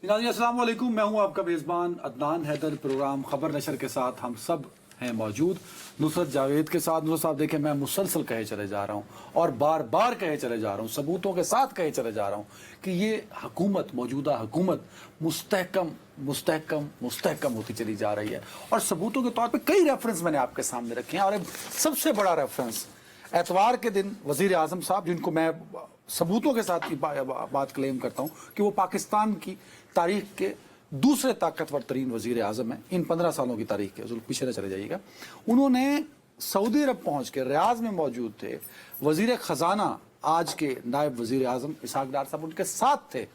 नाज़रीन अस्सलाम वालेकुम, मैं हूं आपका मेज़बान अदनान हैदर। प्रोग्राम खबर नशर के साथ हम सब हैं मौजूद। नुसरत जावेद के साथ। नुसरत साहब देखें, मैं मुसलसल कहे चले जा रहा हूं और बार बार कहे चले जा रहा हूं, सबूतों के साथ कहे चले जा रहा हूं कि ये हुकूमत, मौजूदा हुकूमत मुस्तहकम मुस्तहकम मुस्तहकम होती चली जा रही है। और सबूतों के तौर पर कई रेफरेंस मैंने आपके सामने रखे हैं, और एक सबसे बड़ा रेफरेंस एतवार के दिन वज़ीर आज़म साहब, जिनको मैं सबूतों के साथ की बात क्लेम करता हूँ कि वो पाकिस्तान की तारीख के दूसरे ताकतवर तरीन वज़ीर आज़म हैं इन 15 सालों की तारीख के। पीछे न चले जाइएगा। उन्होंने सऊदी अरब पहुँच के रियाज में मौजूद थे। वज़ीर ख़जाना आज के नायब वज़ीर आज़म इसहाक डार साहब उनके साथ थे।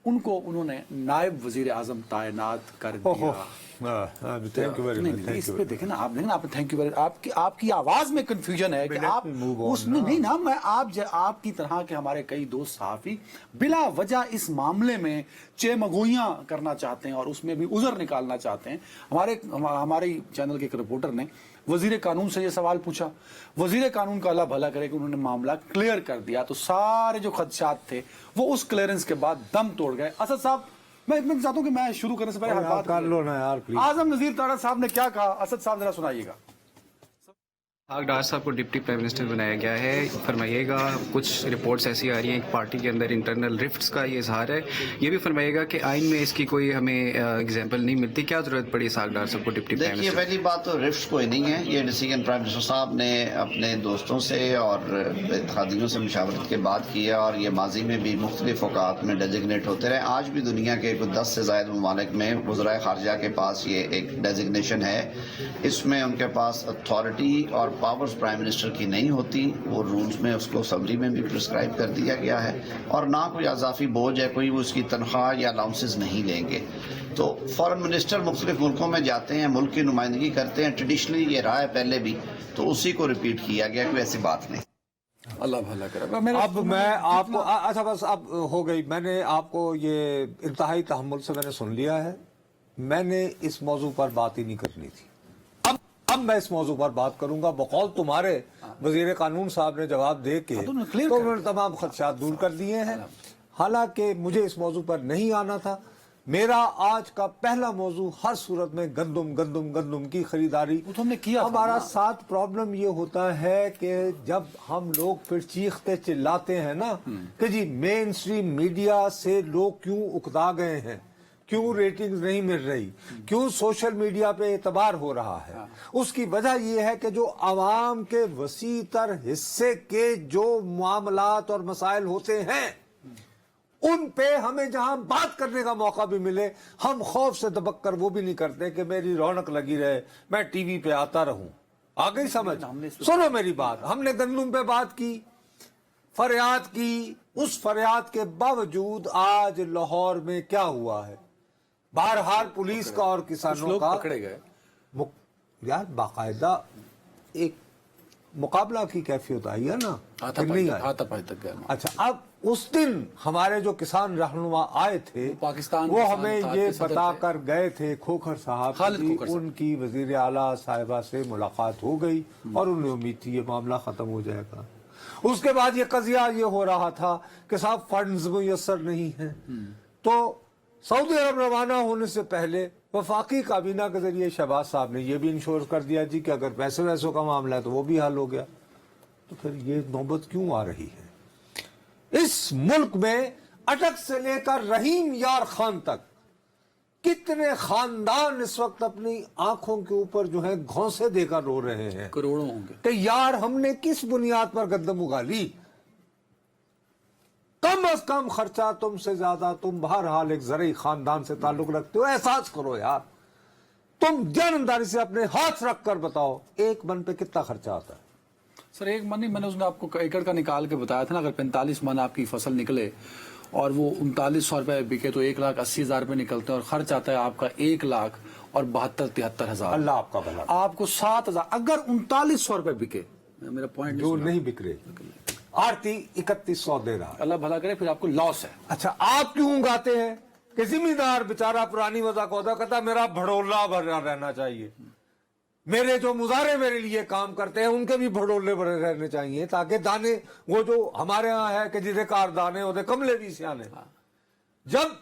उनको उन्होंने नायब वज़ीर आज़म तैनात कर दिया। Thank you very much. इस पे देखें ना, आप देखें ना, आप थैंक यू वेरी, आपकी आवाज में कंफ्यूजन है कि आप उसमें नहीं ना। मैं आपकी तरह के हमारे कई दोस्त सहाफ़ी बिला वजह इस मामले में चेमगोइयां करना चाहते हैं और उसमें भी उज़र निकालना चाहते हैं। हमारे चैनल के एक रिपोर्टर ने वज़ीर कानून से ये सवाल पूछा। वज़ीर कानून का अल्लाह भला करे कि उन्होंने मामला क्लियर कर दिया, तो सारे जो खदशात थे वो उस क्लियरेंस के बाद दम तोड़ गए। असद साहब, मैं इतना चाहता हूँ कि मैं शुरू करने से पहले बात कर लो ना यार प्लीज। आजम नज़ीर तारा साहब ने क्या कहा, असद साहब जरा सुनाइएगा। इसहाक डार साहब को डिप्टी प्राइम मिनिस्टर बनाया गया है, फरमाइएगा। कुछ रिपोर्ट्स ऐसी आ रही हैं कि पार्टी के अंदर इंटरनल रिफ्ट्स का ये इजहार है। ये भी फरमाइएगा कि आइन में इसकी कोई हमें एग्जांपल नहीं मिलती। क्या जरूरत पड़ी इसहाक डार साहब को डिप्टी प्राइम देखिए, मिनिस्टर? पहली बात तो रिफ्ट्स कोई नहीं है। ये डिसीजन प्राइम मिनिस्टर साहब ने अपने दोस्तों से और इत्तेहादियों से मुशावरत के बाद किया, और ये माजी में भी मुख्तलिफ औकात में डेजिग्नेट होते रहे। आज भी दुनिया के 10 से ज़ायद ममालिक में वज़राए ख़ारजा के पास ये एक डेजिग्नेशन है। इसमें उनके पास अथॉरिटी और पावर्स प्राइम मिनिस्टर की नहीं होती। वो रूल्स में उसको असम्बली में भी प्रिस्क्राइब कर दिया गया है, और ना कोई अजाफी बोझ है, कोई वो उसकी तनख्वाह या अलाउंसेस नहीं लेंगे। तो फॉरेन मिनिस्टर मुख्तलिफ मुल्कों में जाते हैं, मुल्क की नुमाइंदगी करते हैं। ट्रेडिशनली ये रहा है पहले भी, तो उसी को रिपीट किया गया, कोई ऐसी बात नहीं। अल्लाह भला करे। अब मैं आपको अच्छा बस अब हो गई। मैंने आपको ये इंतहाई तहम्मुल से मैंने सुन लिया है। मैंने इस मौजू पर बात ही नहीं करनी थी। अब मैं इस मौजू पर बात करूंगा। बकौल तुम्हारे वजीर कानून साहब ने जवाब दे के तो उन्होंने तमाम खदशात दूर कर दिए हैं। हालांकि मुझे इस मौजू पर नहीं आना था। मेरा आज का पहला मौजू हर सूरत में गंदुम की खरीदारी तो हमने किया। हमारा साथ प्रॉब्लम ये होता है कि जब हम लोग फिर चीखते चिल्लाते हैं ना कि जी मेन स्ट्रीम मीडिया से लोग क्यों उकता गए हैं, क्यों रेटिंग्स नहीं मिल रही, क्यों सोशल मीडिया पे एतबार हो रहा है, उसकी वजह यह है कि जो आवाम के वसी तर हिस्से के जो मामलात और मसाइल होते हैं उन पे हमें जहां बात करने का मौका भी मिले, हम खौफ से दबक कर वो भी नहीं करते कि मेरी रौनक लगी रहे, मैं टीवी पे आता रहूं। आ गई समझ? सुनो मेरी बात। हमने गंदुम पे बात की, फरियाद की। उस फरियाद के बावजूद आज लाहौर में क्या हुआ है? बहरहाल पुलिस का और किसानों का पकड़े गए। यार बाकायदा एक मुकाबला की कैफियत आई है ना, नहीं आई? हाथापाई तक गए। अच्छा, अब उस दिन हमारे जो किसान रहनुमा आए थे पाकिस्तान वो हमें ये बता कर गए थे, खोखर साहब, खोखर साहब। उनकी वजीर आला साहिबा से मुलाकात हो गई और उन्हें उम्मीद थी ये मामला खत्म हो जाएगा। उसके बाद ये कजिया ये हो रहा था कि साहब फंड्स मुयस्सर नहीं है। तो सऊदी अरब रवाना होने से पहले वफाकी काबीना के जरिए शहबाज साहब ने यह भी इंश्योर कर दिया जी कि अगर पैसे वैसों का मामला है तो वो भी हल हो गया। तो फिर ये नौबत क्यों आ रही है? इस मुल्क में अटक से लेकर रहीम यार खान तक कितने खानदान इस वक्त अपनी आंखों के ऊपर जो है घौंसे देकर रो रहे हैं, करोड़ों होंगे, कि यार हमने किस बुनियाद पर गंदम उगा ली। कम अज कम खर्चा तुमसे ज्यादा, तुम बहरहाल एक जरिए खानदान से ताल्लुक रखते हो, एहसास करो यार। तुम जानदारी से अपने हाथ रख कर बताओ एक मन पे कितना खर्चा आता है? सर एक मन नहीं, मैंने उसने आपको एकड़ का निकाल के बताया था ना। अगर 45 मन आपकी फसल निकले और वो 3900 रुपए बिके तो 1,80,000 रुपए निकलते हैं, और खर्च आता है आपका 1,72,73,000। अल्लाह आपका भला। आपको 7,000 अगर 3900 रुपए बिके, मेरा पॉइंट जो नहीं बिक रहे, आरती 3100 दे रहा है, अल्लाह भला करे, फिर आपको लॉस है। अच्छा, आप क्यों गाते हैं कि जिम्मेदार बेचारा पुरानी वजह कहता कहता मेरा भड़ोला भरा रहना चाहिए, मेरे जो मुजारे मेरे लिए काम करते हैं उनके भी भड़ोले भरे रहने चाहिए, ताकि दाने वो जो हमारे यहाँ है कि जिसे कार दाने होते कमले भी सियाने। जब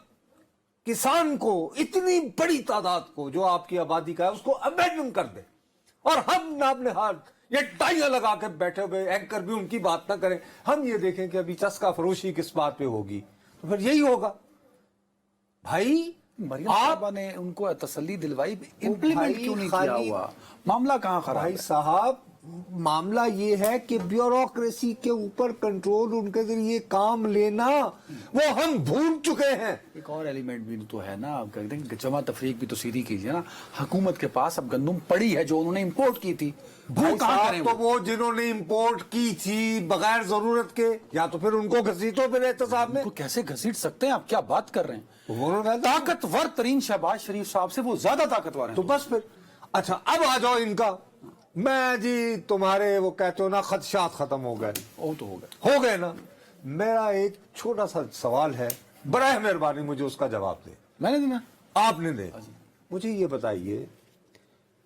किसान को, इतनी बड़ी तादाद को जो आपकी आबादी का है, उसको अबैंडन कर दे, और हम ना अपने हाथ ये टाइयां लगा के बैठे हुए एंकर भी उनकी बात ना करें, हम ये देखें कि अभी चस्का फरोशी किस बात पे होगी, तो फिर यही होगा। भाई मरियम साहबा ने उनको तसल्ली दिलवाई, इम्प्लीमेंट क्यों नहीं किया हुआ? मामला कहाँ खराब भाई है? साहब, मामला ये है कि ब्यूरोक्रेसी के ऊपर कंट्रोल, उनके जरिए काम लेना वो हम भूल चुके हैं। एक और एलिमेंट भी तो है ना, आप कहते हैं कि जमा तफरीक भी तो सीधी कीजिए ना। हुकूमत के पास अब गंदुम पड़ी है जो उन्होंने इंपोर्ट की थी, वो भाई कहाँ साहब, करें? तो वो जिन्होंने इंपोर्ट की थी बगैर जरूरत के, या तो फिर उनको घसीटो फिर एहतसाब में। उनको कैसे घसीट सकते हैं? आप क्या बात कर रहे हैं? उन्होंने ताकतवर तरीन शहबाज शरीफ साहब से वो ज्यादा ताकतवर तो हैं। बस फिर अच्छा, अब आ जाओ इनका। मैं जी तुम्हारे वो कहते हो ना खदशात खत्म हो गए, वो तो हो गया। ना। मेरा एक छोटा सा सवाल है, बराह मेहरबानी मुझे उसका जवाब दे। मैंने देना? आपने दे। मुझे ये बताइए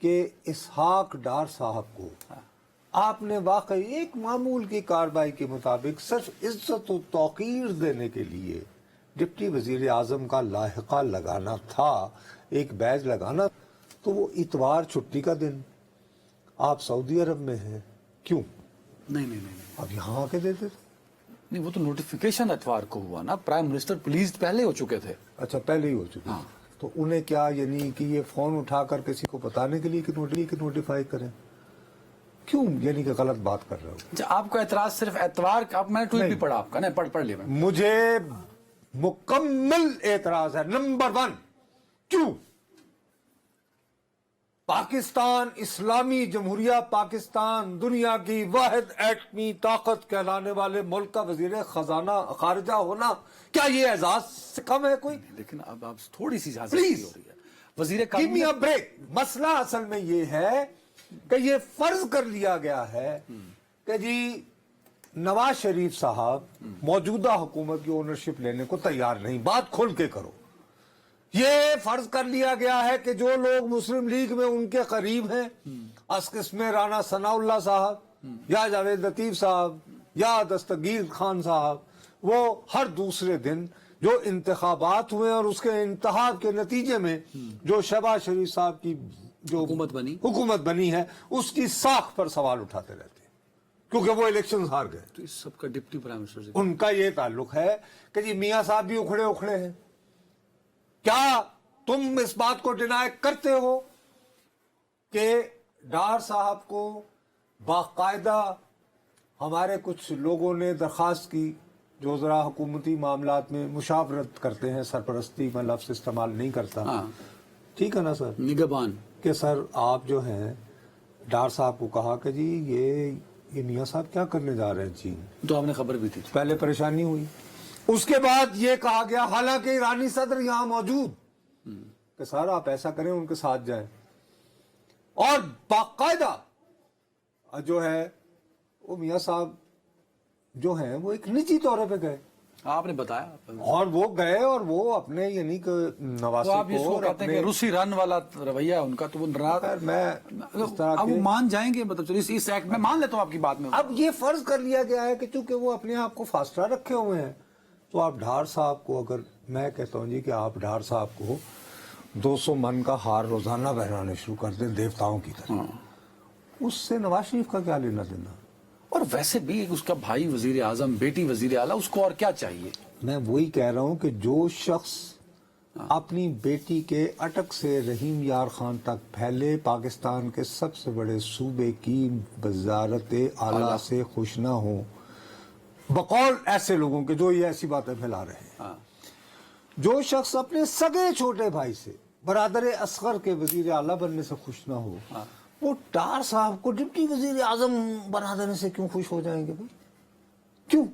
कि इसहाक डार साहब को आपने वाकई एक मामूल की कार्रवाई के मुताबिक सिर्फ इज्जत और तौकीर देने के लिए डिप्टी वजीर आजम का लाहिका लगाना था, एक बैज लगाना, तो वो इतवार छुट्टी का दिन, आप सऊदी अरब में हैं, क्यों नहीं, अब यहाँ आके देते थे? नहीं, वो तो नोटिफिकेशन एतवार को हुआ ना, प्राइम मिनिस्टर प्लीज पहले हो चुके थे। अच्छा, पहले ही हो चुके। हाँ। तो उन्हें क्या यानी कि ये फोन उठाकर किसी को बताने के लिए कि नोटिफाई करें, क्यों यानी कि गलत बात कर रहे हो? अच्छा, आपको एतराज सिर्फ एतवार का? मैंने ट्वीट भी पढ़ा आपका, नहीं पढ़ लिया मैं। मुझे मुकम्मल एतराज है। नंबर 1, क्यों पाकिस्तान, इस्लामी जमहूरिया पाकिस्तान, दुनिया की वाहिद एटमी ताकत कहलाने वाले मुल्क का वजीर खजाना खारजा होना, क्या ये एजाज से कम है कोई? लेकिन अब आप थोड़ी सी ज्यादा Please. हो रही है। वजीर Give me a break। मसला असल में ये है कि ये फर्ज कर लिया गया है कि जी नवाज शरीफ साहब मौजूदा हुकूमत की ओनरशिप लेने को तैयार नहीं। बात खुल के करो। ये फर्ज कर लिया गया है कि जो लोग मुस्लिम लीग में उनके करीब हैं, असकिस्म राना सनाउल्लाह साहब या जावेद लतीफ साहब या दस्तगीर खान साहब, वो हर दूसरे दिन जो इंतखाबात हुए और उसके इंतखाब के नतीजे में जो शहबाज शरीफ साहब की जो हुकूमत बनी है, उसकी साख पर सवाल उठाते रहते हैं, क्योंकि वो इलेक्शन हार गए। तो इस सबका डिप्टी प्राइम मिनिस्टर से उनका ये ताल्लुक है कि जी मियां साहब भी उखड़े हैं। क्या तुम इस बात को डिनाई करते हो कि डार साहब को बाकायदा हमारे कुछ लोगों ने दरखास्त की, जो जरा हुकूमती मामलात में मुशावरत करते हैं, सरपरस्ती में लफ्ज इस्तेमाल नहीं करता, हाँ। ठीक है ना सर, निगहबान, कि सर आप जो हैं डार साहब को कहा कि जी ये मियां साहब क्या करने जा रहे हैं चीन, तो आपने खबर भी थी। पहले परेशानी हुई, उसके बाद ये कहा गया, हालांकि ईरानी सदर यहां मौजूद, कि सर आप ऐसा करें उनके साथ जाएं, और बाकायदा जो है वो मियां साहब जो हैं वो एक निजी दौरे पे गए, आपने बताया, और वो गए और वो अपने यानी कि नवासी तो आप इसको को और कहते हैं कि अपने, रूसी रन वाला रवैया है उनका, तो वो खैर मैं इस तरह अब के, वो मान जाएंगे, मतलब चलिए इस एक्ट में मान लेता हूं आपकी बात में। अब ये फर्ज कर लिया गया है कि चूंकि वो अपने आप को फास्ट रखे हुए हैं, तो आप ढार साहब को, अगर मैं कहता हूं जी कि आप ढार साहब को 200 मन का हार रोजाना पहनाने शुरू कर दें देवताओं की तरह, उससे नवाज शरीफ का क्या लेना देना? और वैसे भी उसका भाई वजीर आजम, बेटी वजीर आला, उसको और क्या चाहिए? मैं वही कह रहा हूं कि जो शख्स अपनी बेटी के अटक से रहीम यार खान तक फैले पाकिस्तान के सबसे बड़े सूबे की वजारत आला से खुश ना हो, बकौल ऐसे लोगों के जो ये ऐसी बातें फैला रहे हैं, हाँ। जो शख्स अपने सगे छोटे भाई से बरादर असगर के वजीर आला बनने से खुश ना हो, हाँ। वो डार साहब को डिप्टी वजीर आजम बना देने से क्यों खुश हो जाएंगे भाई? क्यों?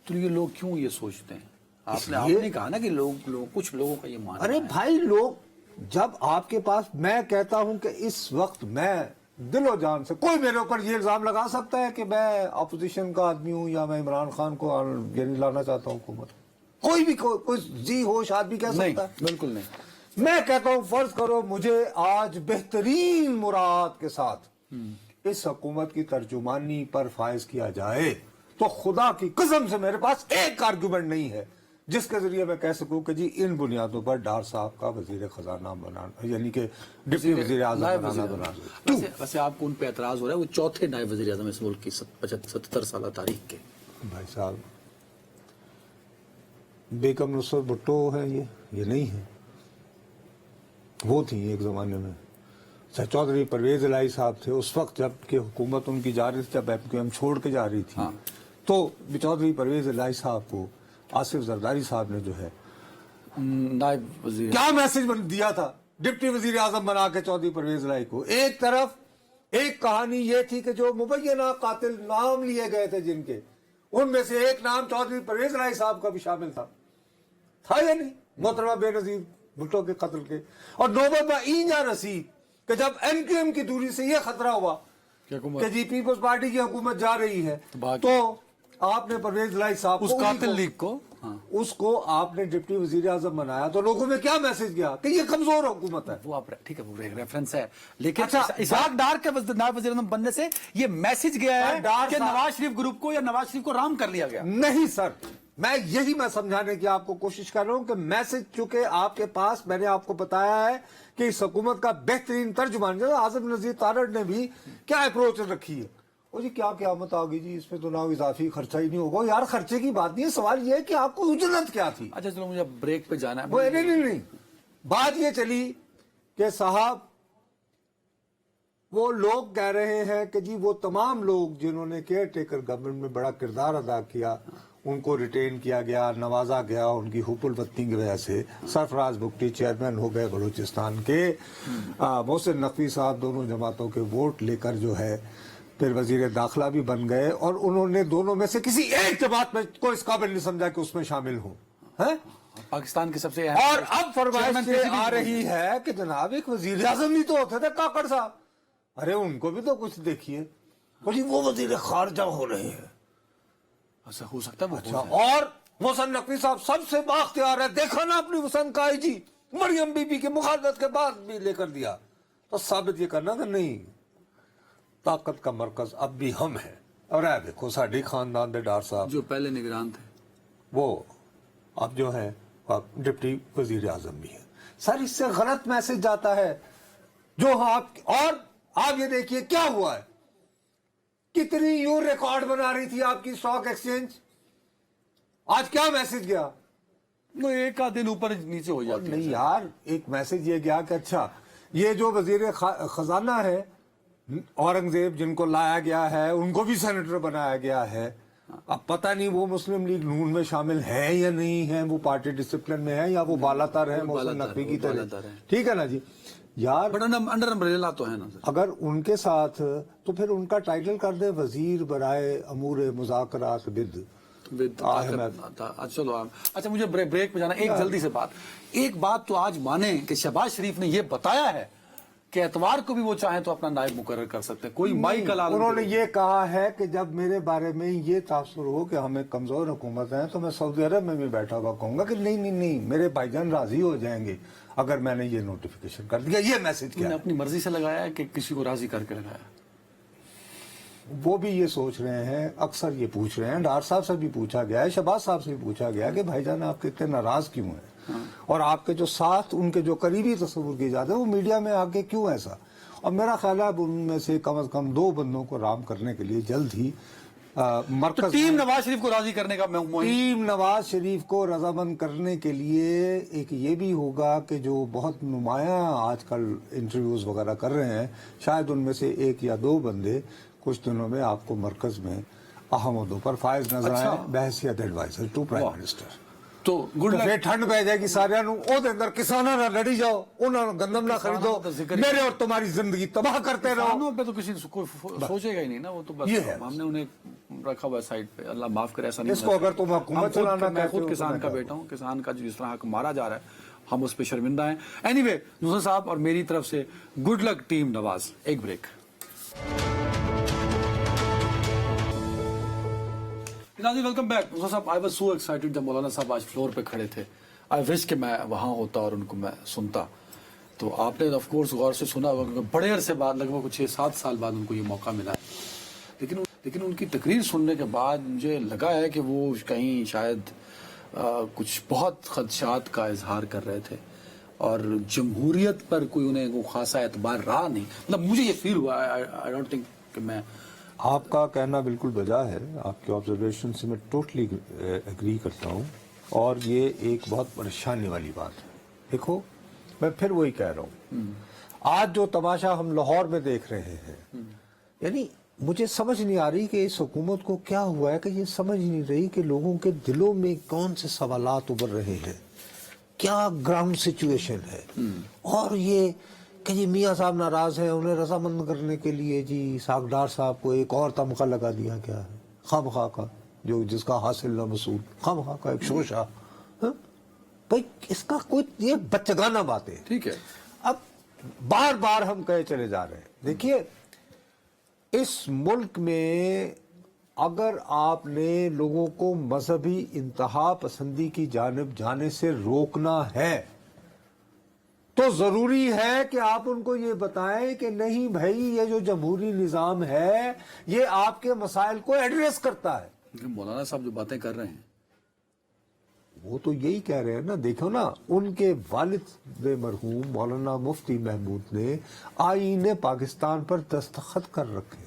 तो ये लोग क्यों ये सोचते हैं? आपने कहा ना कि लोग कुछ लोगों का ये मानना अरे है। भाई, लोग जब आपके पास, मैं कहता हूं कि इस वक्त मैं दिलो जान से, कोई मेरे ऊपर ये इल्जाम लगा सकता है कि मैं अपोजिशन का आदमी हूं या मैं इमरान खान को यानी लाना चाहता हूं हुकूमत, कोई भी कोई जी होश आदमी कह नहीं, सकता है? बिल्कुल नहीं। मैं कहता हूं फर्ज करो मुझे आज बेहतरीन मुराद के साथ इस हुकूमत की तर्जुमानी पर फायज किया जाए, तो खुदा की कसम से मेरे पास एक आर्गुमेंट नहीं है جس کے ذریعے میں کہہ سکوں کہ جی ان بنیادوں پر ڈار صاحب کا وزیر خزانہ بنانا یعنی کہ ڈپٹی وزیر اعظم بنانا ویسے آپ کو ان پہ اعتراض ہو رہا ہے، وہ چوتھے نائب وزیر اعظم اس ملک کی 77 سالہ تاریخ کے. بھائی صاحب بیگم نصرت بھٹو ہے، یہ نہیں ہے، وہ تھی ایک زمانے میں. چودھری پرویز الہی صاحب تھے اس وقت جب کہ حکومت ان کی جا رہی تھی، جب ایم چھوڑ کے جا رہی تھی تو چودھری پرویز الہی صاحب کو آصف زرداری صاحب نے جو ہے نائب وزیر کیا میسج دیا تھا ڈپٹی وزیر اعظم بنا کے چودھری پرویز الہی کو. ایک طرف ایک کہانی یہ تھی کہ جو مبینہ قاتل نام لیے گئے تھے جن کے، ان میں سے ایک نام چودھری پرویز الہی صاحب کا بھی شامل تھا یا نہیں محترمہ بے نظیر بھٹو کے قتل کے. اور نوبت میں اینجا رسید کہ جب ایم کیو ایم کی دوری سے یہ خطرہ ہوا کہ جی پیپلز پارٹی کی حکومت جا رہی ہے تو آپ نے پرویز الہی صاحب اس قاتل لیگ کو اس کو آپ نے ڈپٹی وزیر اعظم بنایا تو لوگوں میں کیا میسج گیا کہ یہ کمزور حکومت ہے. وہ آپ ٹھیک ہے، وہ ریفرنس ہے، لیکن اسحاق ڈار کے نائب وزیر اعظم بننے سے یہ میسج گیا ہے کہ نواز شریف گروپ کو یا نواز شریف کو رام کر لیا گیا. نہیں سر، میں سمجھانے کی آپ کو کوشش کر رہا ہوں کہ میسج چونکہ آپ کے پاس، میں نے آپ کو بتایا ہے کہ اس حکومت کا بہترین ترجمان اعظم نذیر تارڑ نے بھی کیا اپروچ رکھی ہے. وہ جی کیا قیامت آ گئی جی، اس میں تو نہ اضافی خرچہ ہی نہیں ہوگا. یار خرچے کی بات نہیں ہے، سوال یہ ہے کہ آپ کو اجرت کیا تھی. اچھا چلو مجھے بریک پہ جانا ہے. نہیں بات یہ چلی کہ صاحب وہ لوگ کہہ رہے ہیں کہ جی وہ تمام لوگ جنہوں نے کیئر ٹیکر گورنمنٹ میں بڑا کردار ادا کیا ان کو ریٹین کیا گیا، نوازا گیا ان کی حب الوطنی کی وجہ سے. سرفراز بگٹی چیئرمین ہو گئے بلوچستان کے، محسن نقوی صاحب دونوں جماعتوں کے ووٹ لے کر جو ہے پھر وزیر داخلہ بھی بن گئے، اور انہوں نے دونوں میں سے کسی ایک جماعت میں کوئی اس قابل نہیں سمجھا کہ اس میں شامل ہوں. پاکستان کی سب سے اور اب فرمائش آ رہی ہے کہ جناب ایک وزیر اعظم بھی تو ہوتے تھے کاکڑ صاحب، ارے ان کو بھی تو کچھ دیکھیے. وہ وزیر خارجہ ہو رہے ہیں. ایسا ہو سکتا ہے. اچھا، اور محسن نقوی صاحب سب سے بااختیار ہے، دیکھا نا اپنی حسن کا آئی جی مریم بی بی کی مخالفت کے بعد بھی لے کر دیا. تو ثابت یہ کرنا کہ نہیں، طاقت کا مرکز اب بھی ہم ہیں. اور دیکھو ساڈی خاندان دے ڈار صاحب جو پہلے نگران تھے وہ اب جو ہے ڈپٹی وزیر اعظم بھی ہے. سر اس سے غلط میسج جاتا ہے جو اور آپ یہ دیکھیے کیا ہوا ہے، کتنی یوں ریکارڈ بنا رہی تھی آپ کی اسٹاک ایکسچینج، آج کیا میسج گیا؟ وہ ایک آدھ دن اوپر نیچے ہو جاتی ہے. نہیں یار، ایک میسج یہ گیا کہ اچھا یہ جو وزیر خزانہ ہے اورنگزیب جن کو لایا گیا ہے ان کو بھی سینیٹر بنایا گیا ہے. اب پتہ نہیں وہ مسلم لیگ نون میں شامل ہے یا نہیں ہے، وہ پارٹی ڈسپلن میں ہے یا وہ بالا تر ہے محسن نقوی کی طرح. ٹھیک ہے نا جی یار، بٹ انڈر امبریلا تو ہے نا سر. اگر ان کے ساتھ تو پھر ان کا ٹائٹل کر دے وزیر برائے امور مذاکرات چلو اچھا مجھے بریک پہ جانا. ایک جلدی سے بات، ایک بات تو آج مانیں کہ شہباز شریف نے یہ بتایا ہے کہ اتوار کو بھی وہ چاہیں تو اپنا نائب مقرر کر سکتے ہیں. کوئی مائیکل انہوں نے یہ کہا ہے کہ جب میرے بارے میں یہ تاثر ہو کہ ہمیں کمزور حکومت ہے تو میں سعودی عرب میں بھی بیٹھا ہوا کہوں گا کہ نہیں میرے بھائی جان راضی ہو جائیں گے اگر میں نے یہ نوٹیفیکیشن کر دیا. یہ میسج کیا ہے؟ اپنی مرضی سے لگایا ہے کہ کسی کو راضی کر کے لگایا؟ وہ بھی یہ سوچ رہے ہیں، اکثر یہ پوچھ رہے ہیں، ڈار صاحب سے بھی پوچھا گیا ہے، شہباز صاحب سے بھی پوچھا گیا کہ بھائی جان آپ اتنے ناراض کیوں ہیں، اور آپ کے جو ساتھ ان کے جو قریبی تصور کیے جاتے ہیں وہ میڈیا میں آگے کیوں ایسا. اور میرا خیال ہے اب ان میں سے کم از کم 2 بندوں کو رام کرنے کے لیے جلد ہی مرکز ٹیم نواز شریف کو راضی کرنے کا ٹیم نواز شریف کو رضامند کرنے کے لیے ایک یہ بھی ہوگا کہ جو بہت نمایاں آج کل انٹرویوز وغیرہ کر رہے ہیں شاید ان میں سے 1 یا 2 بندے کچھ دنوں میں آپ کو مرکز میں اہم عہدوں پر فائز نظر آئے بحیثیت ایڈوائزر ٹو پرائم منسٹر. تو گڈ پھر ٹھنڈ پہ جائے گی سارے اندر کسانوں نہ لڑی جاؤ، انہوں نے گندم نہ خریدو، میرے اور تمہاری زندگی تباہ کرتے رہو. پہ تو کسی سوچے گا ہی نہیں نا، وہ تو بس ہم نے انہیں رکھا ہوا ہے سائڈ پہ. اللہ معاف کرے ایسا نہیں. اس کو اگر تم حکومت چلانا، میں خود کسان کا بیٹا ہوں، کسان کا جس طرح حق مارا جا رہا ہے ہم اس پہ شرمندہ ہیں. اینی وے نصرت صاحب اور میری طرف سے گڈ لک ٹیم نواز. ایک بریک. Welcome back. نصرت صاحب آئی واز سو ایکسائٹیڈ جب مولانا صاحب آج فلور پہ کھڑے تھے. آئی وش کہ میں وہاں ہوتا اور ان کو میں سنتا. تو آپ نے آف کورس غور سے سنا ہوگا کیونکہ بڑے عرصے بعد لگ بھگ 6-7 سال بعد ان کو یہ موقع ملا ہے. لیکن ان کی تقریر سننے کے بعد مجھے لگا ہے کہ وہ کہیں شاید کچھ بہت خدشات کا اظہار کر رہے تھے اور جمہوریت پر کوئی انہیں کو خاصا اعتبار رہا نہیں. مطلب مجھے یہ فیل ہوا, آئی ڈونٹ تھنک کہ میں آپ کا کہنا بالکل بجا ہے, آپ کے آبزرویشن سے میں ٹوٹلی ایگری کرتا ہوں, اور یہ ایک بہت پریشانی والی بات ہے. دیکھو میں پھر وہی کہہ رہا ہوں, آج جو تماشا ہم لاہور میں دیکھ رہے ہیں, یعنی مجھے سمجھ نہیں آ رہی کہ اس حکومت کو کیا ہوا ہے کہ یہ سمجھ نہیں رہی کہ لوگوں کے دلوں میں کون سے سوالات ابھر رہے ہیں, کیا گراؤنڈ سچویشن ہے. اور یہ کہ جی میاں صاحب ناراض ہیں, انہیں رضامند کرنے کے لیے جی اسحاق ڈار صاحب کو ایک اور تمغہ لگا دیا گیا ہے خواہ کا, جو جس کا حاصل نہ وصول, خواہ کا ایک شوشہ. بھائی اس کا کوئی یہ بچگانہ بات ہے. ٹھیک ہے, اب بار بار ہم کہے چلے جا رہے ہیں. دیکھیے اس ملک میں اگر آپ نے لوگوں کو مذہبی انتہا پسندی کی جانب جانے سے روکنا ہے تو ضروری ہے کہ آپ ان کو یہ بتائیں کہ نہیں بھائی یہ جو جمہوری نظام ہے یہ آپ کے مسائل کو ایڈریس کرتا ہے. مولانا صاحب جو باتیں کر رہے ہیں وہ تو یہی کہہ رہے ہیں نا. دیکھو نا, ان کے والد مرحوم مولانا مفتی محمود نے آئین پاکستان پر دستخط کر رکھے.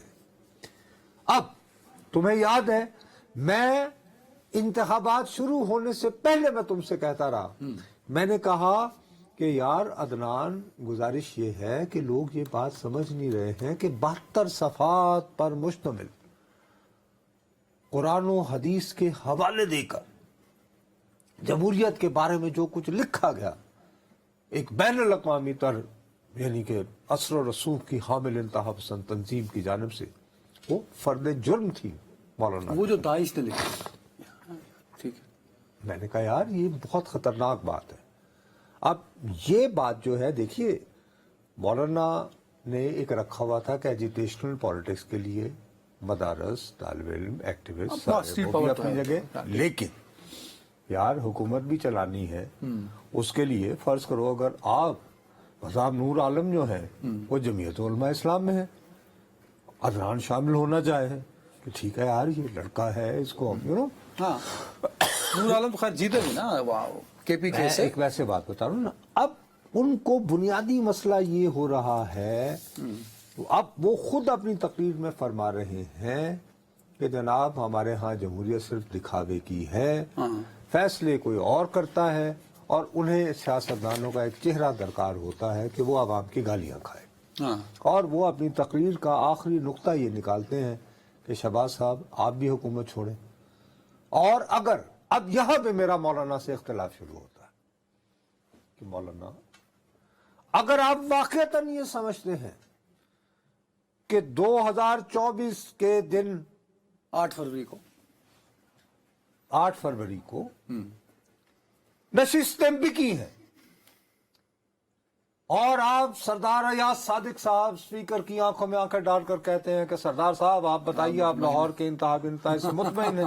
اب تمہیں یاد ہے میں انتخابات شروع ہونے سے پہلے میں تم سے کہتا رہا, میں نے کہا کہ یار عدنان گزارش یہ ہے کہ لوگ یہ بات سمجھ نہیں رہے ہیں کہ 72 صفحات پر مشتمل قرآن و حدیث کے حوالے دے کر جمہوریت کے بارے میں جو کچھ لکھا گیا ایک بین الاقوامی یعنی کہ اثر و رسوخ کی حامل انتہا پسند تنظیم کی جانب سے وہ فرد جرم تھی مولانا. وہ جو داعش نے لکھا, ٹھیک ہے, میں نے کہا یار یہ بہت خطرناک بات ہے. اب یہ بات جو ہے دیکھیے مولانا نے ایک رکھا ہوا تھا کہ ایجوکیشنل پالیٹکس کے لیے مدارس, طالب علم, ایکٹیوسٹ اپنی جگہ, لیکن یار حکومت بھی چلانی ہے. اس کے لیے فرض کرو اگر آپ مذہب نور عالم جو ہے وہ جمعیت علماء اسلام میں ہے, عدنان شامل ہونا چاہے کہ ٹھیک ہے یار یہ لڑکا ہے, اس کو ہاں نور عالم خیر جیتے بھی نا کے پی کے سے. ایک ویسے بات بتا رہا ہوں نا, اب ان کو بنیادی مسئلہ یہ ہو رہا ہے, اب وہ خود اپنی تقریر میں فرما رہے ہیں کہ جناب ہمارے ہاں جمہوریت صرف دکھاوے کی ہے, فیصلے کوئی اور کرتا ہے, اور انہیں سیاستدانوں کا ایک چہرہ درکار ہوتا ہے کہ وہ عوام کی گالیاں کھائے. اور وہ اپنی تقریر کا آخری نقطہ یہ نکالتے ہیں کہ شہباز صاحب آپ بھی حکومت چھوڑیں. اور اگر اب یہاں پہ میرا مولانا سے اختلاف شروع ہوتا ہے کہ مولانا اگر آپ واقعتاً یہ سمجھتے ہیں کہ 2024 کے دن 8 فروری کو نشستیں بکی ہیں اور آپ سردار ایاز صادق صاحب اسپیکر کی آنکھوں میں آنکھیں ڈال کر کہتے ہیں کہ سردار صاحب آپ بتائیے آپ لاہور کے انتہا سے مطمئن ہیں.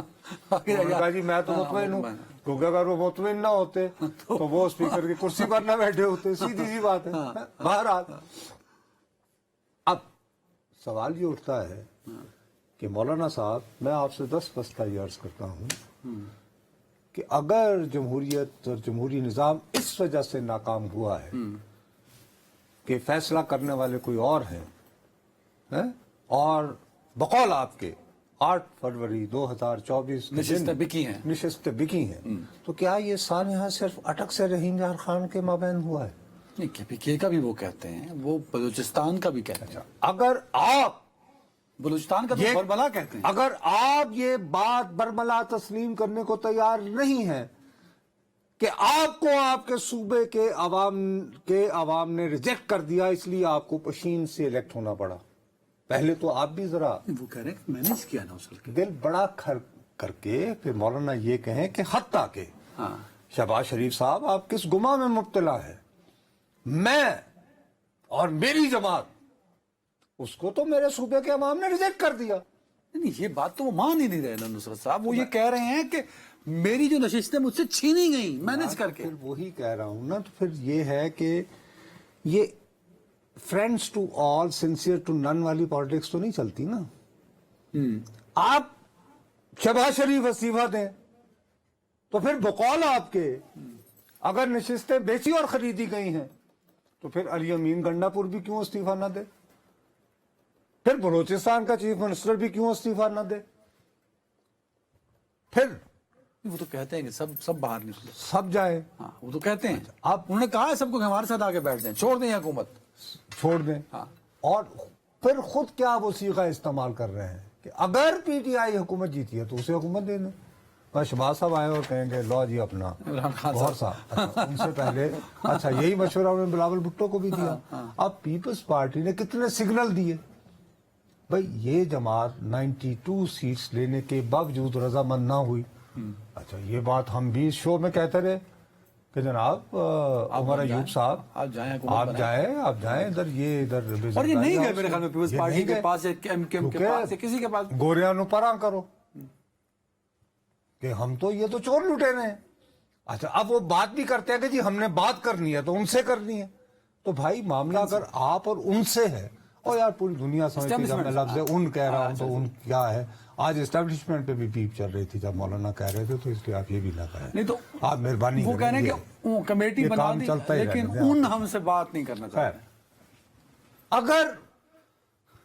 انہوں نے کہا جی میں تو مطمئن ہوں, کیونکہ اگر وہ مطمئن نہ ہوتے تو وہ اسپیکر کی کرسی پر نہ بیٹھے ہوتے. سیدھی سی بات ہے. بہرحال اب سوال یہ اٹھتا ہے کہ مولانا صاحب میں آپ سے 10 بستہ یہ عرض کرتا ہوں کہ اگر جمہوریت اور جمہوری نظام اس وجہ سے ناکام ہوا ہے کہ فیصلہ کرنے والے کوئی اور ہیں اور بقول آپ کے 8 فروری 2024 نشستیں بکی ہیں, تو کیا یہ سانحہ صرف اٹک سے رحیم جان خان کے مابین ہوا ہے؟ نہیں, کے پی کے کا بھی وہ کہتے ہیں, وہ بلوچستان کا بھی کہتے ہیں. اگر آپ بلوچستان کا تو برملا کہتے ہیں, اگر آپ یہ بات برملا تسلیم کرنے کو تیار نہیں ہیں کہ آپ کو آپ کے صوبے کے عوام نے ریجیکٹ کر دیا اس لیے آپ کو پشین سے الیکٹ ہونا پڑا, پہلے تو آپ بھی ذرا وہ کہہ رہے ہیں مینج کیا نا اصل کے دل بڑا کر کے پھر مولانا یہ کہیں کہ حتیٰ کہ شہباز شریف صاحب آپ کس گماں میں مبتلا ہے, میں اور میری جماعت اس کو تو میرے صوبے کے عوام نے ریجیکٹ کر دیا. نہیں, یہ بات تو وہ مان ہی نہیں رہے نا نصرت صاحب, وہ یہ کہہ رہے ہیں کہ میری جو نشستیں مجھ سے چھینی گئیں مینج کر کے. پھر وہی کہہ رہا ہوں نا, تو پھر یہ ہے کہ یہ friends to all sincere to none والی پالیٹکس تو نہیں چلتی نا. آپ شہباز شریف استعفیٰ دیں تو پھر بقول آپ کے اگر نشستیں بیچی اور خریدی گئی ہیں تو پھر علی امین گنڈا پور بھی کیوں استعفیٰ نہ دے؟ پھر بلوچستان کا چیف منسٹر بھی کیوں استعفیٰ نہ دے؟ پھر وہ تو کہتے ہیں کہ سب باہر نکلے، سب جائے، ہاں وہ تو کہتے ہیں. اب انہوں نے کہا ہے سب کو کہ ہمارے ساتھ آگے بیٹھ جائیں، چھوڑ دیں حکومت. چھوڑ دیں. ہاں. اور پھر خود کیا وہ صیغہ استعمال کر رہے ہیں کہ اگر پی ٹی آئی حکومت جیتی ہے تو اسے حکومت دے دیں. بس شہباز صاحب آئے اور کہیں گے لو جی اپنا عمران خان گور صاحب. اچھا، ان سے پہلے اچھا یہی مشورہ انہوں نے بلاول بھٹو کو بھی دیا. اب پیپلز پارٹی نے کتنے سگنل دیے. بھائی یہ جماعت 92 سیٹس لینے کے باوجود رضامند نہ ہوئی. اچھا یہ بات ہم بھی اس شو میں کہتے رہے کہ جناب عمر ایوب صاحب آپ جائیں، آپ جائیں ادھر، یہ ادھر. اور یہ نہیں گئے میرے خیال میں پیپلز پارٹی کے پاس، ایم کیو ایم کے پاس، کسی کے پاس. گوریاں نو پراں کرو کہ ہم تو یہ تو چور لٹے رہے ہیں. اچھا اب وہ بات بھی کرتے ہیں کہ جی ہم نے بات کرنی ہے تو ان سے کرنی ہے. تو بھائی معاملہ اگر آپ اور ان سے ہے، اور یار پوری دنیا سمجھتی ہے میں لفظ ان کہہ رہا ہوں تو ان کیا ہے. آج اسٹیبلشمنٹ پہ بھی پیپ چل رہی تھی جب مولانا کہہ رہے تھے، تو اس لیے آپ یہ بھی نہ کہیں. نہیں تو آپ مہربانی وہ کہہ رہے ہیں کہ کمیٹی بنا دی لیکن ان ہم سے بات نہیں کرنا چاہ رہے. اگر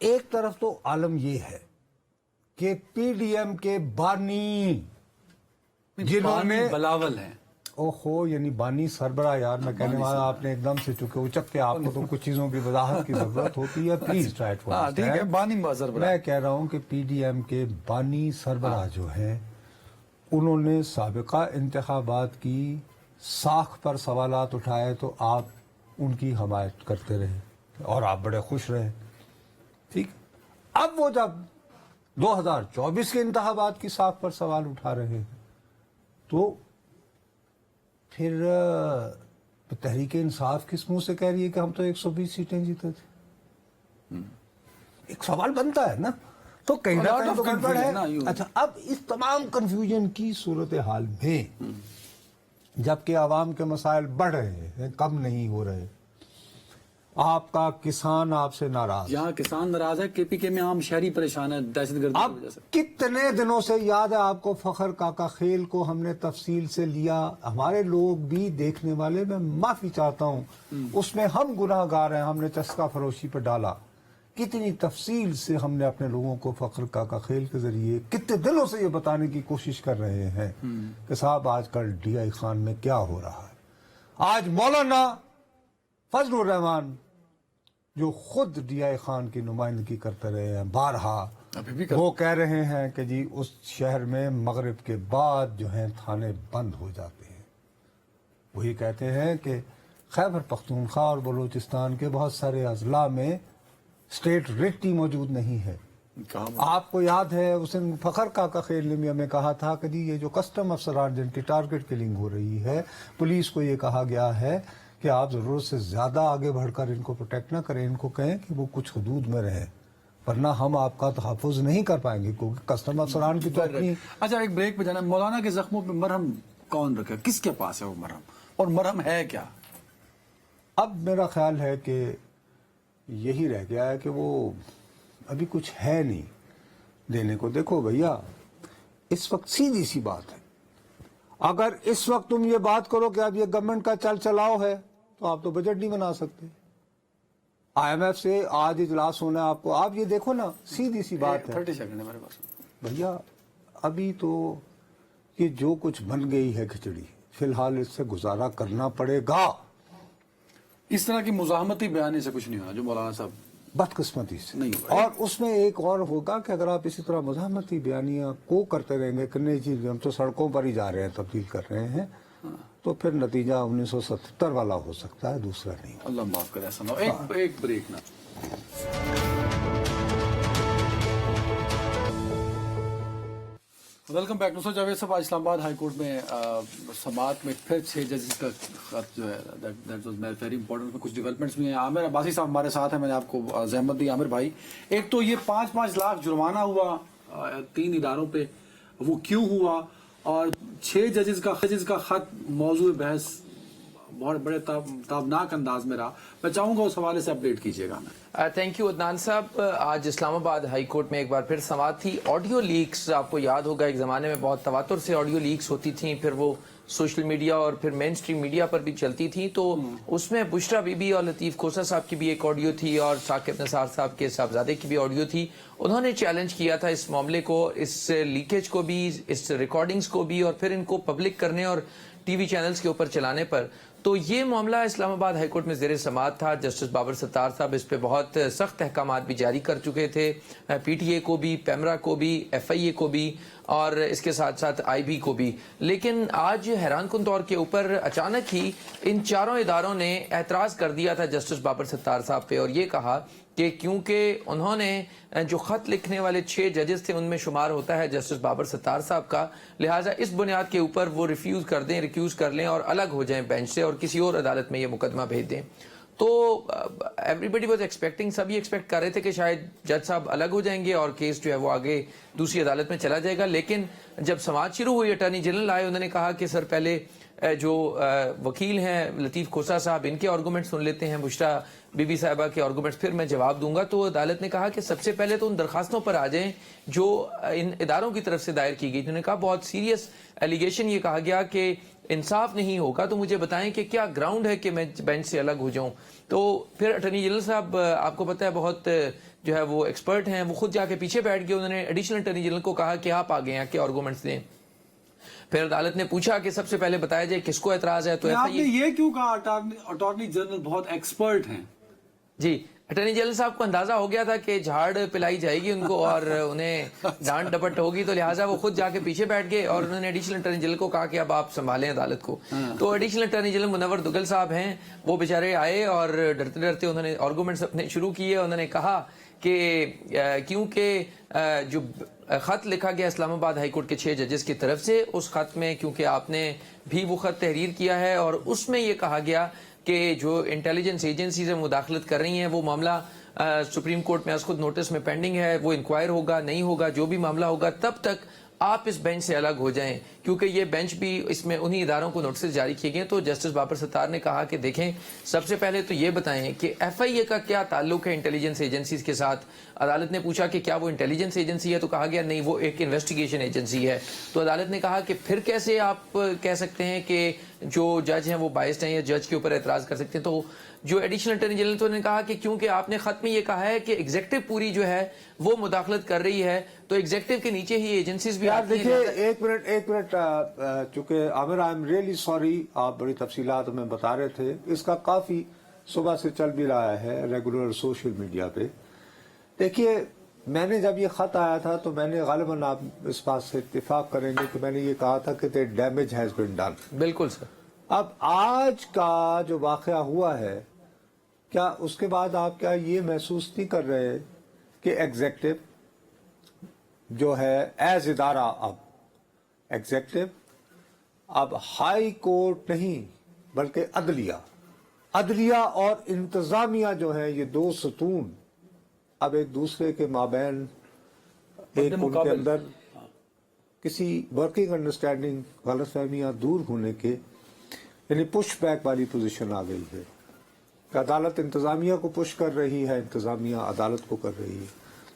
ایک طرف تو عالم یہ ہے کہ پی ڈی ایم کے بانی جنہوں نے بلاول ہیں، اوہو یعنی بانی سربراہ، یار میں کہنے والا آپ نے ایک دم سے چکے اچک کے، آپ کو تو کچھ چیزوں کی وضاحت کی ضرورت ہوتی ہے، پلیز ٹرائی ٹو ٹھیک ہے. بانی سربراہ میں کہہ رہا ہوں کہ پی ڈی ایم کے بانی سربراہ جو ہیں انہوں نے سابقہ انتخابات کی ساکھ پر سوالات اٹھائے تو آپ ان کی حمایت کرتے رہے اور آپ بڑے خوش رہے. ٹھیک. اب وہ جب 2024 کے انتخابات کی ساکھ پر سوال اٹھا رہے ہیں تو پھر تحریک انصاف کس منہ سے کہہ رہی ہے کہ ہم تو 120 سیٹیں جیتے تھے؟ ایک سوال بنتا ہے نا. تو کہیں نہ کہیں تو گڑبڑ ہے. اچھا اب اس تمام کنفیوژن کی صورتحال میں جبکہ عوام کے مسائل بڑھ رہے ہیں، کم نہیں ہو رہے، آپ کا کسان آپ سے ناراض، یہاں کسان ناراض ہے، کے پی کے میں عام شہری پریشان ہے دہشت گردی کی اب وجہ سے. کتنے دنوں سے یاد ہے آپ کو فخر کاکا خیل کو ہم نے تفصیل سے لیا. ہمارے لوگ بھی دیکھنے والے، میں معافی چاہتا ہوں، اس میں ہم گناہ گار ہیں، ہم نے چسکا فروشی پہ ڈالا. کتنی تفصیل سے ہم نے اپنے لوگوں کو فخر کاکا خیل کے ذریعے کتنے دنوں سے یہ بتانے کی کوشش کر رہے ہیں کہ صاحب آج کل ڈی آئی خان میں کیا ہو رہا ہے. آج مولانا فضل الرحمان جو خود ڈی آئی خان کی نمائندگی کرتے رہے ہیں بارہا، وہ کہہ رہے ہیں کہ جی اس شہر میں مغرب کے بعد جو ہیں تھانے بند ہو جاتے ہیں. وہی کہتے ہیں کہ خیبر پختونخوا اور بلوچستان کے بہت سارے اضلاع میں اسٹیٹ ریٹی موجود نہیں ہے. آپ کو یاد ہے اس دن فخر کاکا خیل نے بھی ہمیں کہا تھا کہ جی یہ جو کسٹم افسران جن کی ٹارگٹ کلنگ ہو رہی ہے، پولیس کو یہ کہا گیا ہے کہ آپ ضرورت سے زیادہ آگے بڑھ کر ان کو پروٹیکٹ نہ کریں، ان کو کہیں کہ وہ کچھ حدود میں رہیں، ورنہ ہم آپ کا تحفظ نہیں کر پائیں گے کیونکہ کسٹم افسران کی تو اپنی. اچھا ایک بریک پہ جانا. مولانا کے زخموں پہ مرہم کون رکھے، کس کے پاس ہے وہ مرہم، اور مرہم ہے کیا؟ اب میرا خیال ہے کہ یہی رہ گیا ہے کہ وہ ابھی کچھ ہے نہیں دینے کو. دیکھو بھیا اس وقت سیدھی سی بات ہے، اگر اس وقت تم یہ بات کرو کہ اب یہ گورنمنٹ کا چل چلاؤ ہے تو آپ تو بجٹ نہیں بنا سکتے. آئی ایم ایف سے آج اجلاس ہونا ہے آپ کو، آپ یہ دیکھو نا، سیدھی سی بات ہے. 30 سیکنڈ ہے میرے پاس. بھیا ابھی تو یہ جو کچھ بن گئی ہے کھچڑی، فی الحال اس سے گزارا کرنا پڑے گا. اس طرح کی مزاحمتی بیانی سے کچھ نہیں ہونا جو مولانا صاحب بدقسمتی سے نہیں ہوگا. اور اس میں ایک اور ہوگا کہ اگر آپ اسی طرح مزاحمتی بیانیاں کو کرتے رہیں گے کہ نہیں جی ہم تو سڑکوں پر ہی جا رہے ہیں، تبدیل کر رہے ہیں، تو پھر نتیجہ 1977 والا ہو سکتا ہے، دوسرا نہیں. اللہ معاف کرے ایسا نہ ہو. ایک بریک نا. Welcome back. نصرت جاوید صاحب آج اسلام آباد ہائی کورٹ میں سماعت میں پھر 6 ججز کا خط جو ہے دیٹ واز ویری امپورٹنٹ. کچھ ڈیولپمنٹس بھی ہیں. عامر عباسی صاحب ہمارے ساتھ ہیں، میں نے آپ کو زحمت دی. عامر بھائی، ایک تو یہ 5-5 لاکھ جرمانہ ہوا 3 اداروں پہ، وہ کیوں ہوا؟ اور 6 ججز کا خط موضوع بحث बहुत बड़े ताबनाक अंदाज में रहा। मैं चाहूंगा उस हवाले से अपडेट कीजिएगा हमें। थैंक यू अदनान साहब। आज इस्लामाबाद हाई कोर्ट में एक बार फिर समाअत थी। ऑडियो लीक्स, आपको याद होगा एक ज़माने में बहुत तवातुर से ऑडियो लीक्स होती थी, फिर वो सोशल मीडिया और फिर मेन स्ट्रीम मीडिया पर भी चलती थी। तो उसमें बुशरा बीबी और लतीफ़ खोसा साहब की भी एक ऑडियो थी और साकिब निसार साहब के साहबजादे की भी ऑडियो थी। उन्होंने चैलेंज किया था इस मामले को, इस लीकेज को भी, इस रिकॉर्डिंग्स को भी, और फिर इनको पब्लिक करने और टीवी चैनल्स के ऊपर चलाने पर। तो ये मामला इस्लामाबाद हाई कोर्ट में ज़ेर समाअत था। जस्टिस बाबर सत्तार साहब इस पे बहुत सख्त अहकामात भी जारी कर चुके थे, पीटीए को भी, पैमरा को भी, एफआईए को भी, और इसके साथ साथ आईबी को भी। लेकिन आज हैरान कुन तौर के ऊपर अचानक ही इन चारों इदारों ने एतराज़ कर दिया था जस्टिस बाबर सत्तार साहब पे, और ये कहा कि क्योंकि उन्होंने जो ख़त लिखने वाले 6 जजेस थे उनमें शुमार होता है जस्टिस बाबर सत्तार साहब का, लिहाजा इस बुनियाद के ऊपर वो रिफ्यूज़ कर दें, रिक्यूज़ कर लें और अलग हो जाएं बेंच से और किसी और अदालत में ये मुकदमा भेज दें। तो एवरीबडी वाज एक्सपेक्टिंग, सभी एक्सपेक्ट कर रहे थे कि शायद जज साहब अलग हो जाएंगे और केस जो है वो आगे दूसरी अदालत में चला जाएगा। लेकिन जब समाअत शुरू हुई, अटॉर्नी जनरल आए, उन्होंने कहा कि सर पहले जो वकील हैं लतीफ़ खोसा साहब, इनके आर्गूमेंट सुन लेते हैं, बुशरा बीबी साहिबा के आर्गूमेंट्स, फिर मैं जवाब दूंगा। तो अदालत ने कहा कि सबसे पहले तो उन दरखास्तों पर आ जाएं जो इन इदारों की तरफ से दायर की गई। उन्होंने कहा बहुत सीरियस एलिगेशन ये कहा गया कि इंसाफ नहीं होगा, तो मुझे बताएं कि क्या ग्राउंड है कि मैं बेंच से अलग हो जाऊं। तो फिर अटॉर्नी जनरल साहब, आपको पता है बहुत जो है वो एक्सपर्ट हैं, वो खुद जाके पीछे बैठ गए। उन्होंने एडिशनल अटॉर्नी जनरल को कहा कि आप आगे आके आर्गूमेंट्स दें। फिर अदालत ने पूछा कि सबसे पहले बताया जाए किसको एतराज है। तो आपने ये क्यों कहा अटॉर्नी जनरल बहुत एक्सपर्ट हैं? जी, अटॉर्नी जनरल साहब को अंदाजा हो गया था कि झाड़ पिलाई जाएगी उनको और उन्हें डांट डपट होगी, तो लिहाजा वो खुद जाके पीछे बैठ गए और उन्होंने एडिशनल अटॉर्नी जनरल को कहा कि अब आप संभालें अदालत को। तो additional attorney general Munawar Duggal साहब हैं, वो बेचारे आए और डरते डरते उन्होंने आर्गूमेंट्स अपने शुरू किए। उन्होंने कहा कि क्योंकि जो ख़त लिखा गया इस्लामाबाद हाई कोर्ट के 6 जजेस की तरफ से, उस ख़त में क्योंकि आपने भी वो ख़त तहरीर किया है और उसमें ये कहा गया कि जो इंटेलिजेंस एजेंसीज मुदाखलत कर रही हैं वो मामला सुप्रीम कोर्ट में आज खुद नोटिस में पेंडिंग है, वो इंक्वायर होगा, नहीं होगा, जो भी मामला होगा तब तक आप इस बेंच से अलग हो जाएं, क्योंकि ये बेंच भी, इसमें उन्हीं इदारों को नोटिस जारी किए गए। तो जस्टिस बाबर सत्तार ने कहा कि देखें, सबसे पहले तो ये बताएं कि एफआईए का क्या ताल्लुक है इंटेलिजेंस एजेंसीज के साथ। अदालत ने पूछा कि क्या वो इंटेलिजेंस एजेंसी है, तो कहा गया नहीं, वो एक इन्वेस्टिगेशन एजेंसी है। तो अदालत ने कहा कि फिर कैसे आप कह सकते हैं कि जो जज हैं वो बायस्ड हैं या जज के ऊपर एतराज़ कर सकते हैं। तो जो एडिशनल अटॉर्नी जनरल तो ने कहा कि क्योंकि आपने खत में ये कहा है कि एग्जेक्टिव पूरी जो है वो मुदाखलत कर रही है, तो एग्जेक्टिव के नीचे ही एजेंसीज भी यार आती हैं। देखिए, एक मिनट चूंकि Aamir, I am really sorry, आप बड़ी तफसीलात में बता रहे थे, इसका काफी सुबह से चल भी रहा है रेगुलर सोशल मीडिया पे। देखिए, मैंने जब ये खत आया था तो मैंने गालिबन, आप इस बात से इत्तेफाक करेंगे कि मैंने ये कहा था कि डैमेज हैज बीन डन। बिल्कुल सर। अब आज का जो वाकया हुआ है, क्या उसके बाद आप क्या ये महसूस नहीं कर रहे कि एग्जेक्टिव जो है एज इदारा, अब एग्जेक्टिव अब हाई कोर्ट नहीं बल्कि अदलिया और इंतजामिया जो है, ये 2 सतून अब एक दूसरे के माबैन, एक उनके अंदर किसी वर्किंग अंडरस्टैंडिंग, गलतफहमियां दूर होने के, यानी पुश बैक वाली पोजीशन आ गई है। अदालत इंतजामिया को पुश कर रही है, इंतजामिया अदालत को कर रही है।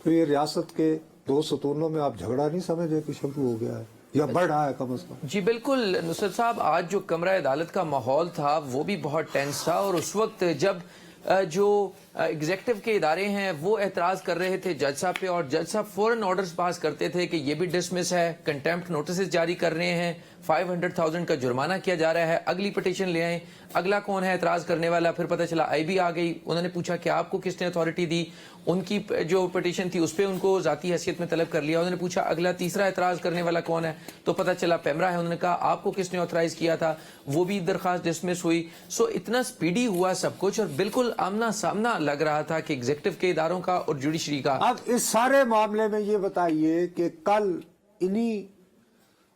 तो ये रियासत के 2 सतूनों में आप झगड़ा नहीं समझ रहे कि शुरू हो गया है या बढ़ रहा है कम से कम? जी बिल्कुल नुसरत साहब, आज जो कमरा अदालत का माहौल था वो भी बहुत टेंस था, और उस वक्त जब जो एग्जेक्टिव के इदारे हैं वो एतराज कर रहे थे जज साहब पे, और जज साहब फौरन ऑर्डर्स पास करते थे कि ये भी डिसमिस है, कंटेम्प्ट नोटिस जारी कर रहे हैं, 500,000 का जुर्माना किया जा रहा है, अगली पिटीशन ले आए। अगला कौन है एतराज करने वाला? फिर पता चला आईबी आ गई। उन्होंने पूछा कि आपको किसने अथॉरिटी दी, उनकी जो पिटीशन थी उस पर उनको जाती हैसियत में तलब कर लिया। उन्होंने पूछा अगला तीसरा एतराज करने वाला कौन है, तो पता चला पैमरा है। उन्होंने कहा आपको किसने ऑथराइज किया था, वो भी दरखास्त डिसमिस हुई। सो इतना स्पीडी हुआ सब कुछ, और बिल्कुल आमना सामना लग रहा था कि एग्जेक्टिव के इदारों का और जुडिशरी का। अब इस सारे मामले में ये बताइए कि कल इन्हीं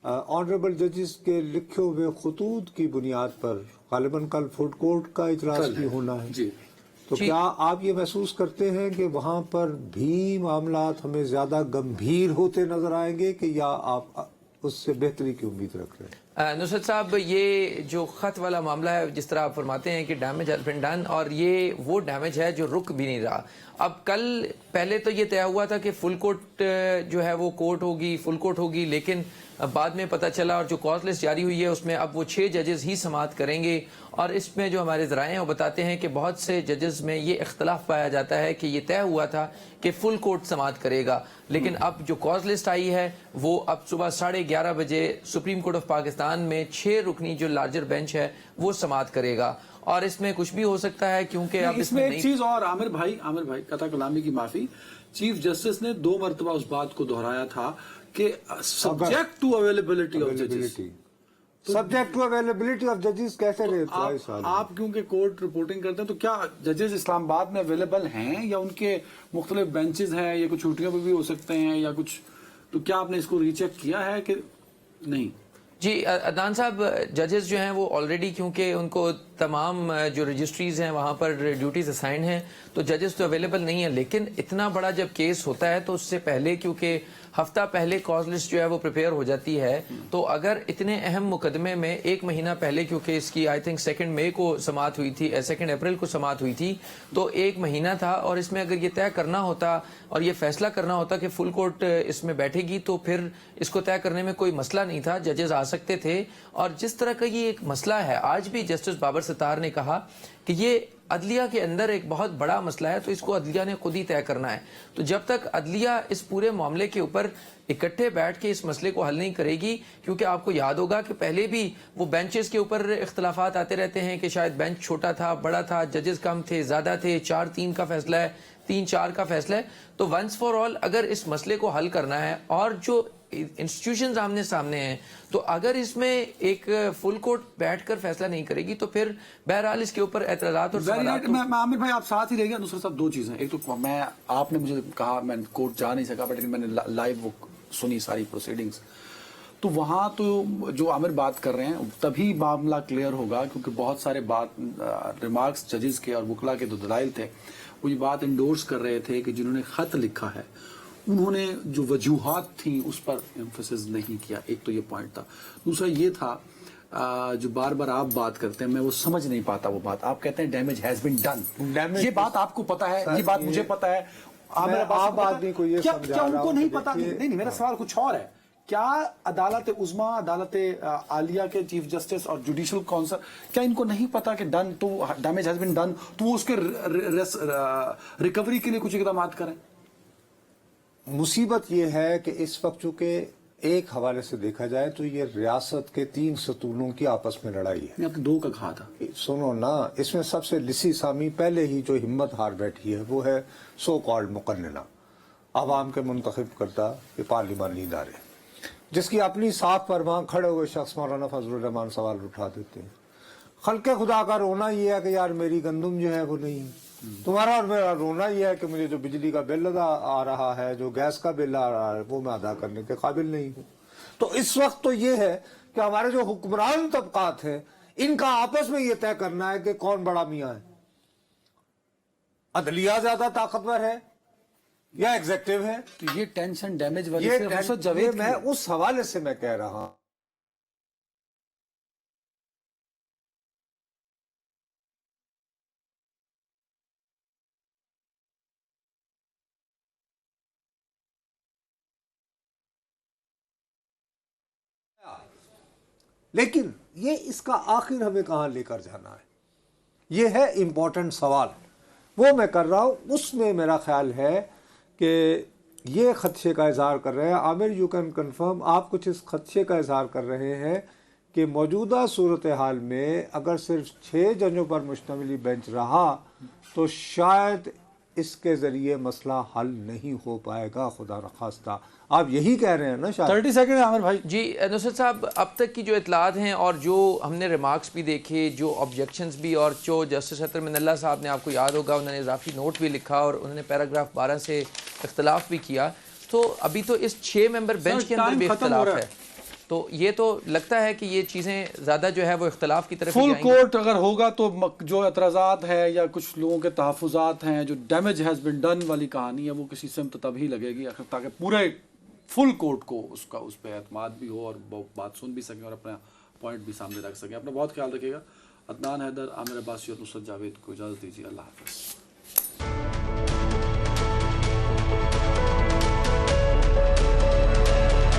ऑनरेबल जजेस के लिखे हुए खतूत की बुनियाद पर गालिबन कल फुड कोर्ट का इजलास भी होना है जी। तो क्या आप ये महसूस करते हैं कि वहां पर भी मामलात हमें ज्यादा गंभीर होते नजर आएंगे, कि या आप उससे बेहतरी की उम्मीद रख रहे हैं। नुसरत साहब, ये जो खत वाला मामला है, जिस तरह आप फरमाते हैं कि डैमेज हैज बीन डन, और ये वो डैमेज है जो रुक भी नहीं रहा। अब कल पहले तो ये तय हुआ था कि फुल कोर्ट जो है वो कोर्ट होगी, फुल कोर्ट होगी, लेकिन बाद में पता चला, और जो कॉज लिस्ट जारी हुई है उसमें अब वो 6 जजेस ही समाअत करेंगे। और इसमें जो हमारे ज़राए हैं वो बताते हैं कि बहुत से जजेस में ये इख्तलाफ पाया जाता है कि ये तय हुआ था कि फुल कोर्ट समाअत करेगा, लेकिन अब जो कॉज लिस्ट आई है वो अब सुबह 11:30 बजे सुप्रीम कोर्ट ऑफ पाकिस्तान में 6 रुकनी जो लार्जर बेंच है वो समाअत करेगा। और इसमें कुछ भी हो सकता है, क्योंकि अब इसमें एक चीज और, आमिर भाई कथा कलामी की माफी, चीफ जस्टिस ने 2 मरतबा उस बात को दोहराया था कि सब्जेक्ट टू अवेलेबिलिटी ऑफ जजेस। सब्जेक्ट टू अवेलेबिलिटी ऑफ जजेस कैसे रहे? आप क्योंकि कोर्ट रिपोर्टिंग करते हैं, तो क्या जजेस इस्लामाबाद में अवेलेबल हैं, या उनके मुख्तलिफ बेंचेस हैं, या कुछ छुट्टियों पर भी हो सकते हैं, या कुछ, तो क्या आपने इसको रीचेक किया है कि नहीं? जी अदनान साहब, जजेस जो हैं वो ऑलरेडी, क्योंकि उनको तमाम जो रजिस्ट्रीज हैं वहाँ पर ड्यूटीज असाइन हैं, तो जजेस तो अवेलेबल नहीं है। लेकिन इतना बड़ा जब केस होता है तो उससे पहले, क्योंकि हफ्ता पहले कॉज लिस्ट जो है वो प्रिपेयर हो जाती है, तो अगर इतने अहम मुकदमे में 1 महीना पहले, क्योंकि इसकी आई थिंक 2 मई को समाअत हुई थी, 2 अप्रैल को समाअत हुई थी, तो 1 महीना था, और इसमें अगर ये तय करना होता और ये फैसला करना होता कि फुल कोर्ट इसमें बैठेगी, तो फिर इसको तय करने में कोई मसला नहीं था, जजेस आ सकते थे। और जिस तरह का ये एक मसला है, आज भी जस्टिस बाबर सत्तार ने कहा कि ये अदलिया के अंदर एक बहुत बड़ा मसला है, तो इसको अदलिया ने खुद ही तय करना है। तो जब तक अदलिया इस पूरे मामले के ऊपर इकट्ठे बैठ के इस मसले को हल नहीं करेगी, क्योंकि आपको याद होगा कि पहले भी वो बेंचेस के ऊपर इख्तलाफात आते रहते हैं कि शायद बेंच छोटा था, बड़ा था, जजेस कम थे, ज्यादा थे, 4-3 का फैसला है, 3-4 का फैसला है। तो वंस फॉर ऑल अगर इस मसले को हल करना है, और जो इंस्टीट्यूशंस आमने सामने हैं, तो अगर इसमें एक फुल कोर्ट बैठकर फैसला नहीं करेगी, तो फिर बहरहाल इसके ऊपर एतराज़ात और सवालात। मैं आमिर भाई आप साथ ही रह गया। नुसरत साहब, 2 चीजें, एक तो मैं, आपने मुझे कहा मैं कोर्ट जा नहीं सका, बट मैंने लाइव वो सुनी सारी प्रोसीडिंग्स, तो वहां तो जो आमिर बात कर रहे हैं तभी मामला क्लियर होगा, क्योंकि बहुत सारे बात रिमार्क्स जजेस के और वकला के जो दलाइल थे वो ये बात इंडोर्स कर रहे थे कि जिन्होंने खत लिखा है उन्होंने जो वजूहात थी उस पर एम्फेसिस नहीं किया। एक तो ये पॉइंट था। दूसरा ये था, जो बार बार आप बात करते हैं, मैं वो समझ नहीं पाता वो बात। आप कहते हैं डैमेज हैज बीन डन, ये बात आपको पता है, ये बात मुझे पता है, आप आदमी को ये क्या उनको नहीं पता? नहीं, मेरा सवाल कुछ और है। क्या अदालत उज़्मा, अदालत आलिया के चीफ जस्टिस और जुडिशल काउंसिल, क्या इनको नहीं पता कि डन तो डैमेज हैज बीन डन, तो वो उसके रिकवरी के लिए कुछ इकदाम करें? मुसीबत ये है कि इस वक्त चूंकि एक हवाले से देखा जाए तो ये रियासत के 3 सतूनों की आपस में लड़ाई है। आपने 2 का कहा था। सुनो ना, इसमें सबसे लिसी सामी पहले ही जो हिम्मत हार बैठी है वो है सो कॉल्ड मुकन्नना, आवाम के मुंतखब करता ये पार्लिमानी इदारे, जिसकी अपनी साफ पर वहां खड़े हुए शख्स मौलाना फजलुर रहमान सवाल उठा देते हैं। खल्के खुदा का रोना ये है कि यार मेरी गंदुम जो है वो नहीं है, तुम्हारा और मेरा रोना ये है कि मुझे जो बिजली का बिल आ रहा है, जो गैस का बिल आ रहा है, वो मैं अदा करने के काबिल नहीं हूँ। तो इस वक्त तो ये है कि हमारे जो हुक्मरान तबकात हैं इनका आपस में ये तय करना है कि कौन बड़ा मियाँ है, अदलिया ज्यादा ताकतवर है या एग्जेक्टिव है। तो ये टेंशन डैमेज वाली ये मैं उस हवाले से मैं कह रहा हूं। लेकिन ये इसका आखिर हमें कहां लेकर जाना है, ये है इंपॉर्टेंट सवाल, वो मैं कर रहा हूं। उसमें मेरा ख्याल है कि ये खदशे का इजहार कर रहे हैं। आमिर, यू कैन कंफर्म, आप कुछ इस खदशे का इजहार कर रहे हैं कि मौजूदा सूरत हाल में अगर सिर्फ 6 जजों पर मुश्तमिल बेंच रहा तो शायद इसके जरिए मसला हल नहीं हो पाएगा, खुदा नखास्ता। आप यही कह रहे हैं ना? शायद 30 सेकंड आमिर भाई। जी नुसरत साहब, अब तक की जो इतलात हैं और जो हमने रिमार्क्स भी देखे, जो ऑब्जेक्शंस भी, और जो जस्टिस अतर मिनल्ला साहब ने, आपको याद होगा, उन्होंने इजाफी नोट भी लिखा और उन्होंने पैराग्राफ 12 से इख्तलाफ भी किया। तो अभी तो इस 6 मेंबर बेंच के अंदर भी इख्तलाफ है, तो ये तो लगता है कि ये चीज़ें ज़्यादा जो है वो इख्तलाफ की तरफ फुल कोर्ट अगर होगा तो जो एतराज़ात है या कुछ लोगों के तहफ़्फ़ुज़ात हैं, जो डैमेज हैज़ बिन डन वाली कहानी है, वो किसी सिमत तभी लगेगी ताकि पूरे फुल कोर्ट को उसका उस पर एतमाद भी हो और बात सुन भी सकें और अपना पॉइंट भी सामने रख सकें। अपना बहुत ख्याल रखिएगा। अदनान हैदर, आमिर अब्बासी और नुसरत जावेद को इजाज़त दीजिए। अल्लाह हाफ़िज़।